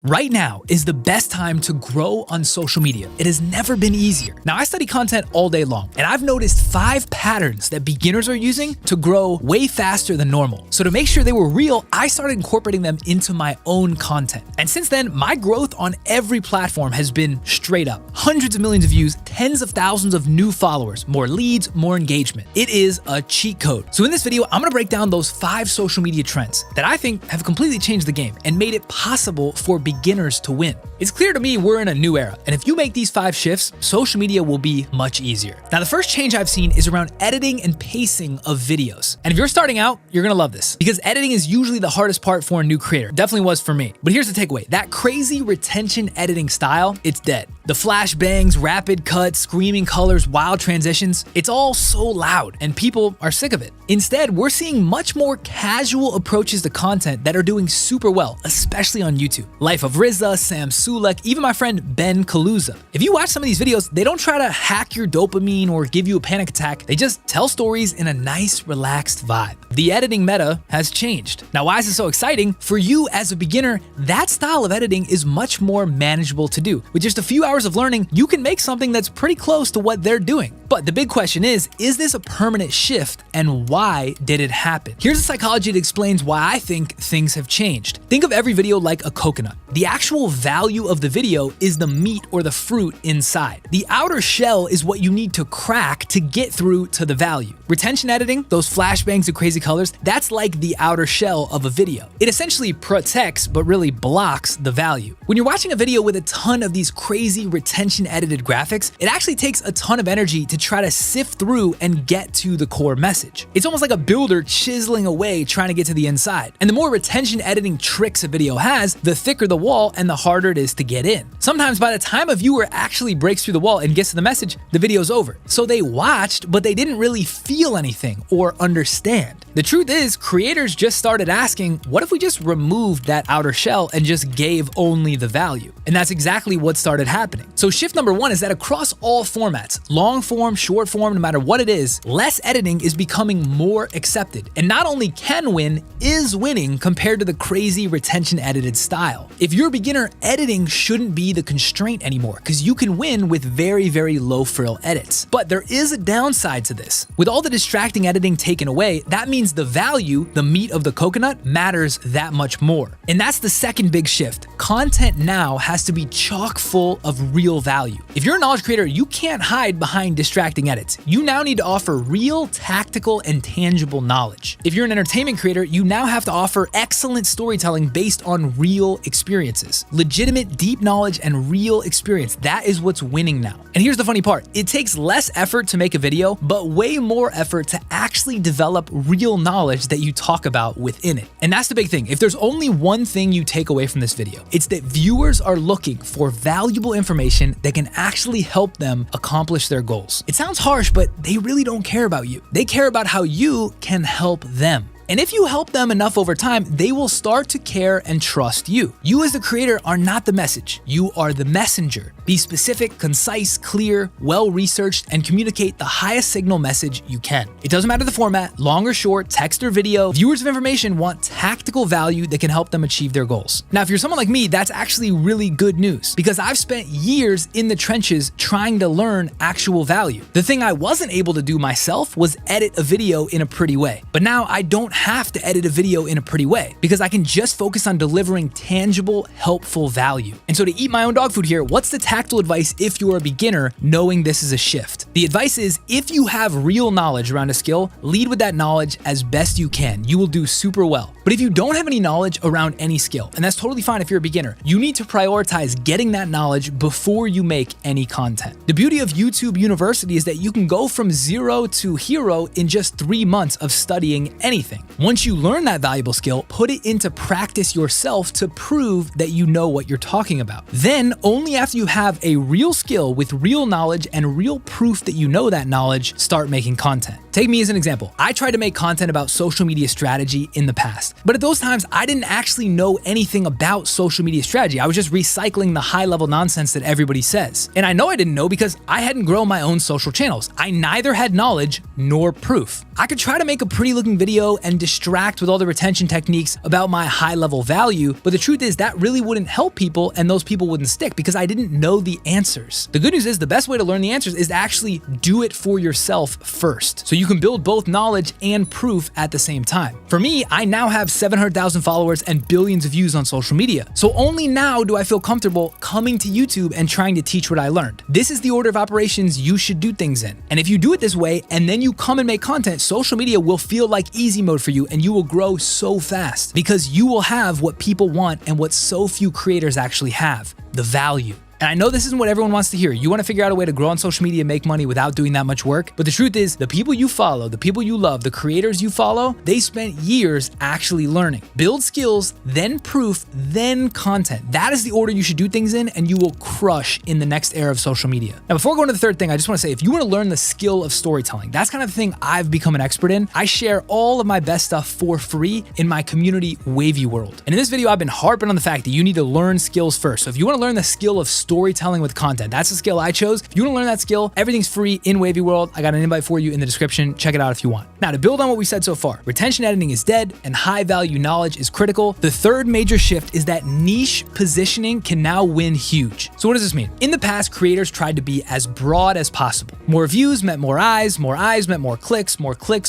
Right now is the best time to grow on social media. It has never been easier. Now, I study content all day long, and I've noticed 5 patterns that beginners are using to grow way faster than normal. So to make sure they were real, I started incorporating them into my own content. And since then, my growth on every platform has been straight up. Hundreds of millions of views, tens of thousands of new followers, more leads, more engagement. It is a cheat code. So in this video, I'm gonna break down those 5 social media trends that I think have completely changed the game and made it possible for beginners to win. It's clear to me we're in a new era, and if you make these 5 shifts, social media will be much easier. Now, the first change I've seen is around editing and pacing of videos. And if you're starting out, you're gonna love this, because editing is usually the hardest part for a new creator. Definitely was for me. But here's the takeaway. That crazy retention editing style, it's dead. The flash bangs, rapid cuts, screaming colors, wild transitions, it's all so loud, and people are sick of it. Instead, we're seeing much more casual approaches to content that are doing super well, especially on YouTube. Life of Rizza, Sam Sulek, even my friend Ben Kaluza. If you watch some of these videos, they don't try to hack your dopamine or give you a panic attack. They just tell stories in a nice, relaxed vibe. The editing meta has changed. Now, why is this so exciting? For you as a beginner, that style of editing is much more manageable to do. With just a few hours of learning, you can make something that's pretty close to what they're doing. But the big question is this a permanent shift, and why did it happen? Here's the psychology that explains why I think things have changed. Think of every video like a coconut. The actual value of the video is the meat or the fruit inside. The outer shell is what you need to crack to get through to the value. Retention editing, those flashbangs of crazy colors, that's like the outer shell of a video. It essentially protects but really blocks the value. When you're watching a video with a ton of these crazy retention edited graphics, it actually takes a ton of energy to try to sift through and get to the core message. It's almost like a builder chiseling away trying to get to the inside. And the more retention editing tricks a video has, the thicker the wall and the harder it is to get in. Sometimes by the time a viewer actually breaks through the wall and gets to the message, the video's over. So they watched, but they didn't really feel anything or understand. The truth is, creators just started asking, what if we just removed that outer shell and just gave only the value? And that's exactly what started happening. So shift number 1 is that across all formats, long form, short form, no matter what it is, less editing is becoming more accepted. And not only can win, is winning compared to the crazy retention edited style. If you're a beginner, editing shouldn't be the constraint anymore, because you can win with very, very low frill edits. But there is a downside to this. With all the distracting editing taken away, that means the value, the meat of the coconut, matters that much more. And that's the second big shift. Content now has to be chock full of real value. If you're a knowledge creator, you can't hide behind distracting edits. You now need to offer real, tactical, and tangible knowledge. If you're an entertainment creator, you now have to offer excellent storytelling based on real experiences. Legitimate, deep knowledge and real experience. That is what's winning now. And here's the funny part. It takes less effort to make a video, but way more effort to actually develop real knowledge that you talk about within it. And that's the big thing. If there's only one thing you take away from this video, it's that viewers are looking for valuable information that can actually help them accomplish their goals. It sounds harsh, but they really don't care about you. They care about how you can help them. And if you help them enough over time, they will start to care and trust you. You as the creator are not the message. You are the messenger. Be specific, concise, clear, well-researched, and communicate the highest signal message you can. It doesn't matter the format, long or short, text or video, viewers of information want tactical value that can help them achieve their goals. Now, if you're someone like me, that's actually really good news, because I've spent years in the trenches trying to learn actual value. The thing I wasn't able to do myself was edit a video in a pretty way. But now I don't have to edit a video in a pretty way, because I can just focus on delivering tangible, helpful value. And so to eat my own dog food here, what's the tactical advice if you're a beginner knowing this is a shift? The advice is, if you have real knowledge around a skill, lead with that knowledge as best you can. You will do super well. But if you don't have any knowledge around any skill, and that's totally fine if you're a beginner, you need to prioritize getting that knowledge before you make any content. The beauty of YouTube University is that you can go from 0 to hero in just 3 months of studying anything. Once you learn that valuable skill, put it into practice yourself to prove that you know what you're talking about. Then, only after you have a real skill with real knowledge and real proof that you know that knowledge, start making content. Take me as an example. I tried to make content about social media strategy in the past, but at those times, I didn't actually know anything about social media strategy. I was just recycling the high-level nonsense that everybody says. And I know I didn't know because I hadn't grown my own social channels. I neither had knowledge nor proof. I could try to make a pretty looking video and and distract with all the retention techniques about my high level value. But the truth is that really wouldn't help people and those people wouldn't stick because I didn't know the answers. The good news is the best way to learn the answers is to actually do it for yourself first. So you can build both knowledge and proof at the same time. For me, I now have 700,000 followers and billions of views on social media. So only now do I feel comfortable coming to YouTube and trying to teach what I learned. This is the order of operations you should do things in. And if you do it this way and then you come and make content, social media will feel like easy mode for you and you will grow so fast because you will have what people want and what so few creators actually have, the value. And I know this isn't what everyone wants to hear. You want to figure out a way to grow on social media and make money without doing that much work. But the truth is, the people you follow, the people you love, the creators you follow, they spent years actually learning. Build skills, then proof, then content. That is the order you should do things in, and you will crush in the next era of social media. Now, before going to the third thing, I just want to say, if you want to learn the skill of storytelling, that's kind of the thing I've become an expert in. I share all of my best stuff for free in my community, Wavy World. And in this video, I've been harping on the fact that you need to learn skills first. So if you want to learn the skill of storytelling with content, that's the skill I chose. If you want to learn that skill, everything's free in Wavy World. I got an invite for you in the description. Check it out if you want. Now, to build on what we said so far, retention editing is dead and high value knowledge is critical. The third major shift is that niche positioning can now win huge. So what does this mean? In the past, creators tried to be as broad as possible. More views meant more eyes meant more clicks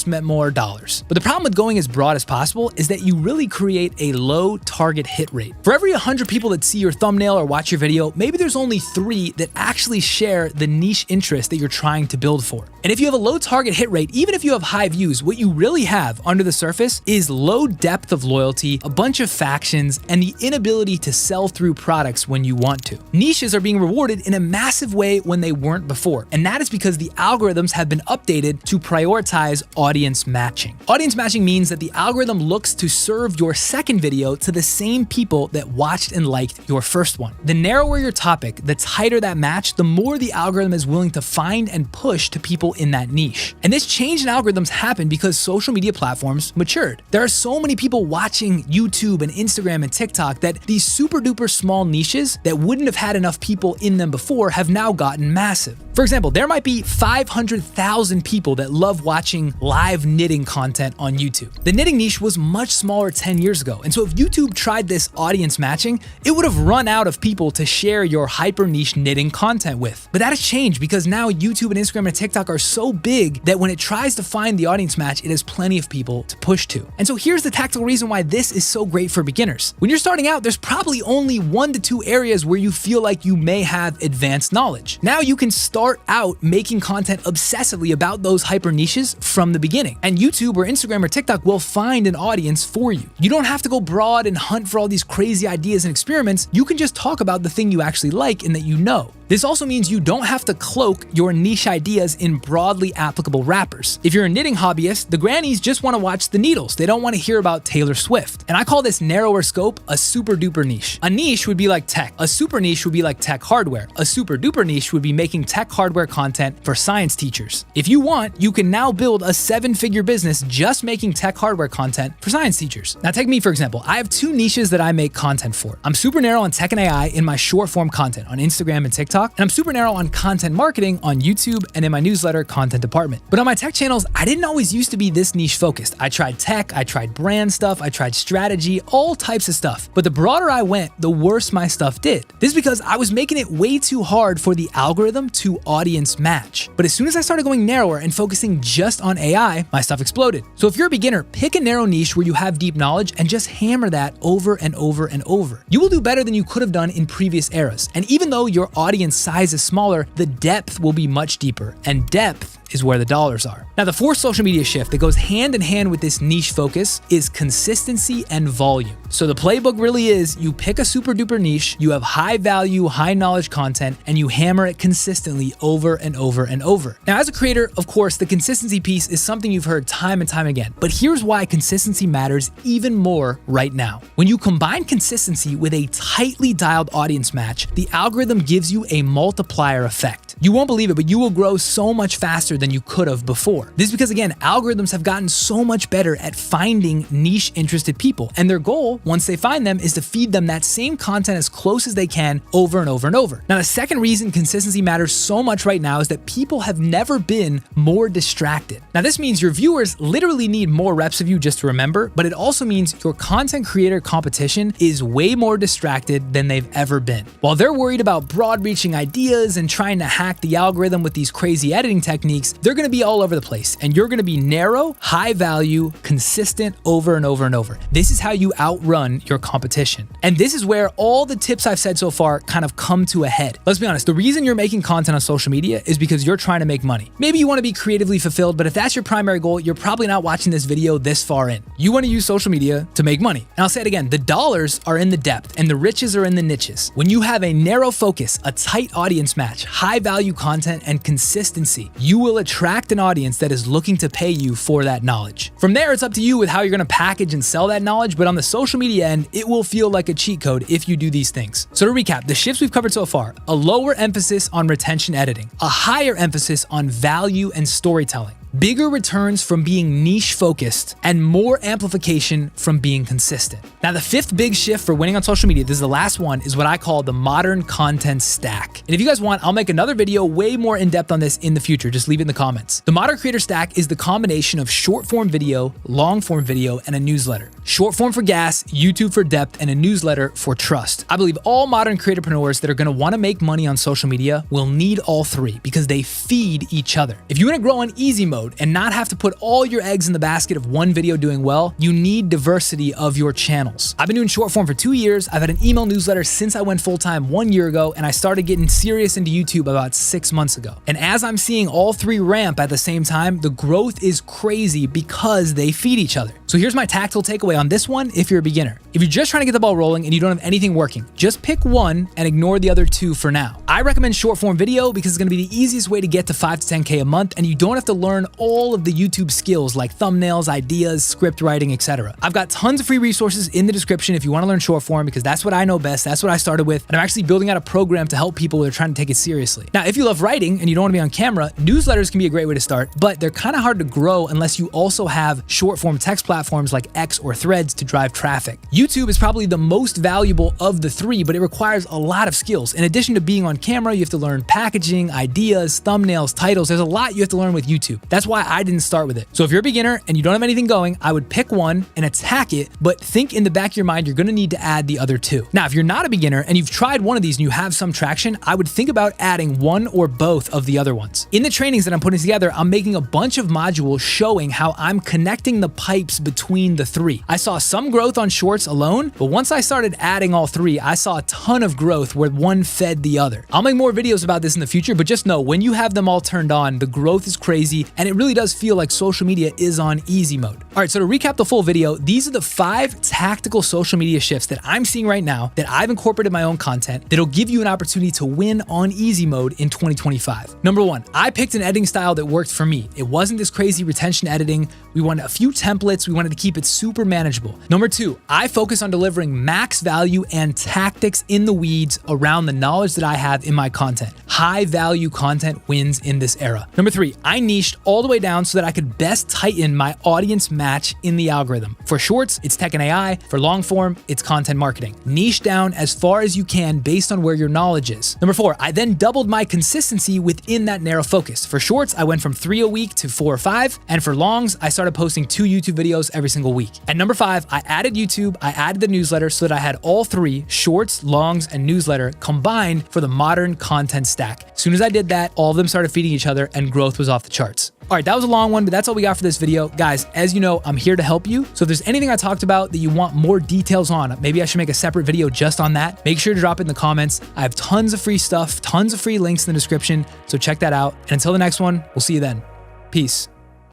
meant more dollars. But the problem with going as broad as possible is that you really create a low target hit rate. For every 100 people that see your thumbnail or watch your video, maybe there's only 3 that actually share the niche interest that you're trying to build for. And if you have a low target hit rate, even if you have high views, what you really have under the surface is low depth of loyalty, a bunch of factions, and the inability to sell through products when you want to. Niches are being rewarded in a massive way when they weren't before. And that is because the algorithms have been updated to prioritize audience matching. Audience matching means that the algorithm looks to serve your second video to the same people that watched and liked your first one. The narrower your topic, the tighter that match, the more the algorithm is willing to find and push to people in that niche. And this change in algorithms happened because social media platforms matured. There are so many people watching YouTube and Instagram and TikTok that these super duper small niches that wouldn't have had enough people in them before have now gotten massive. For example, there might be 500,000 people that love watching live knitting content on YouTube. The knitting niche was much smaller 10 years ago. And so if YouTube tried this audience matching, it would have run out of people to share your hyper niche knitting content with. But that has changed because now YouTube and Instagram and TikTok are so big that when it tries to find the audience match, it has plenty of people to push to. And so here's the tactical reason why this is so great for beginners. When you're starting out, there's probably only 1 to 2 areas where you feel like you may have advanced knowledge. Now you can start out making content obsessively about those hyper niches from the beginning. And YouTube or Instagram or TikTok will find an audience for you. You don't have to go broad and hunt for all these crazy ideas and experiments. You can just talk about the thing you actually like and that you know. This also means you don't have to cloak your niche ideas in broadly applicable wrappers. If you're a knitting hobbyist, the grannies just want to watch the needles. They don't want to hear about Taylor Swift. And I call this narrower scope a super duper niche. A niche would be like tech. A super niche would be like tech hardware. A super duper niche would be making tech hardware content for science teachers. If you want, you can now build a 7-figure business just making tech hardware content for science teachers. Now take me for example. I have 2 niches that I make content for. I'm super narrow on tech and AI in my short form content on Instagram and TikTok. And I'm super narrow on content marketing on YouTube and in my newsletter content department. But on my tech channels, I didn't always used to be this niche focused. I tried tech, I tried brand stuff, I tried strategy, all types of stuff. But the broader I went, the worse my stuff did. This is because I was making it way too hard for the algorithm to audience match. But as soon as I started going narrower and focusing just on AI, my stuff exploded. So if you're a beginner, pick a narrow niche where you have deep knowledge and just hammer that over and over and over. You will do better than you could have done in previous eras. And even though your audience size is smaller, the depth will be much deeper, and depth is where the dollars are. Now, the fourth social media shift that goes hand in hand with this niche focus is consistency and volume. So the playbook really is you pick a super duper niche, you have high value, high knowledge content, and you hammer it consistently over and over and over. Now, as a creator, of course, the consistency piece is something you've heard time and time again, but here's why consistency matters even more right now. When you combine consistency with a tightly dialed audience match, the algorithm gives you a multiplier effect. You won't believe it, but you will grow so much faster than you could have before. This is because, again, algorithms have gotten so much better at finding niche interested people. And their goal, once they find them, is to feed them that same content as close as they can over and over and over. Now, the second reason consistency matters so much right now is that people have never been more distracted. Now, this means your viewers literally need more reps of you just to remember, but it also means your content creator competition is way more distracted than they've ever been. While they're worried about broad-reaching ideas and trying to hack the algorithm with these crazy editing techniques, they're gonna be all over the place, and you're gonna be narrow, high value, consistent over and over and over. This is how you outrun your competition. And this is where all the tips I've said so far kind of come to a head. Let's be honest, the reason you're making content on social media is because you're trying to make money. Maybe you wanna be creatively fulfilled, but if that's your primary goal, you're probably not watching this video this far in. You wanna use social media to make money. And I'll say it again, the dollars are in the depth and the riches are in the niches. When you have a narrow focus, a tight audience match, high value content, and consistency, you will attract an audience that is looking to pay you for that knowledge. From there, it's up to you with how you're gonna package and sell that knowledge, but on the social media end, it will feel like a cheat code if you do these things. So to recap, the shifts we've covered so far: a lower emphasis on retention editing, a higher emphasis on value and storytelling, bigger returns from being niche focused, and more amplification from being consistent. Now, the fifth big shift for winning on social media, this is the last one, is what I call the modern content stack. And if you guys want, I'll make another video way more in depth on this in the future. Just leave it in the comments. The modern creator stack is the combination of short form video, long form video, and a newsletter. Short form for gas, YouTube for depth, and a newsletter for trust. I believe all modern creatorpreneurs that are gonna wanna make money on social media will need all three because they feed each other. If you wanna grow on easy mode and not have to put all your eggs in the basket of one video doing well, you need diversity of your channels. I've been doing short form for 2 years. I've had an email newsletter since I went full-time 1 year ago, and I started getting serious into YouTube about 6 months ago. And as I'm seeing all three ramp at the same time, the growth is crazy because they feed each other. So here's my tactical takeaway on this one if you're a beginner. If you're just trying to get the ball rolling and you don't have anything working, just pick one and ignore the other two for now. I recommend short form video because it's gonna be the easiest way to get to 5 to 10K a month, and you don't have to learn all of the YouTube skills like thumbnails, ideas, script writing, etc. I've got tons of free resources in the description if you want to learn short form, because that's what I know best. That's what I started with. And I'm actually building out a program to help people that are trying to take it seriously. Now, if you love writing and you don't want to be on camera, newsletters can be a great way to start, but they're kind of hard to grow unless you also have short form text platforms like X or Threads to drive traffic. YouTube is probably the most valuable of the three, but it requires a lot of skills. In addition to being on camera, you have to learn packaging, ideas, thumbnails, titles. There's a lot you have to learn with YouTube. That's why I didn't start with it. So if you're a beginner and you don't have anything going, I would pick one and attack it, but think in the back of your mind, you're gonna need to add the other two. Now, if you're not a beginner and you've tried one of these and you have some traction, I would think about adding one or both of the other ones. In the trainings that I'm putting together, I'm making a bunch of modules showing how I'm connecting the pipes between the three. I saw some growth on shorts alone, but once I started adding all three, I saw a ton of growth where one fed the other. I'll make more videos about this in the future, but just know when you have them all turned on, the growth is crazy, and it really does feel like social media is on easy mode. All right, so to recap the full video, these are the 5 tactical social media shifts that I'm seeing right now that I've incorporated in my own content that'll give you an opportunity to win on easy mode in 2025. Number 1, I picked an editing style that worked for me. It wasn't this crazy retention editing. We wanted a few templates. We wanted to keep it super manageable. Number 2, I focus on delivering max value and tactics in the weeds around the knowledge that I have in my content. High value content wins in this era. Number 3, I niched all the way down so that I could best tighten my audience match in the algorithm. For shorts, it's tech and AI. For long form, it's content marketing. Niche down as far as you can based on where your knowledge is. Number 4, I then doubled my consistency within that narrow focus. For shorts, I went from 3 a week to 4 or 5. And for longs, I started posting 2 YouTube videos every single week. And number 5, I added YouTube, I added the newsletter so that I had all 3, shorts, longs, and newsletter combined for the modern content stack. As soon as I did that, all of them started feeding each other and growth was off the charts. All right, that was a long one, but that's all we got for this video. Guys, as you know, I'm here to help you. So if there's anything I talked about that you want more details on, maybe I should make a separate video just on that, make sure to drop it in the comments. I have tons of free stuff, tons of free links in the description, so check that out. And until the next one, we'll see you then. Peace.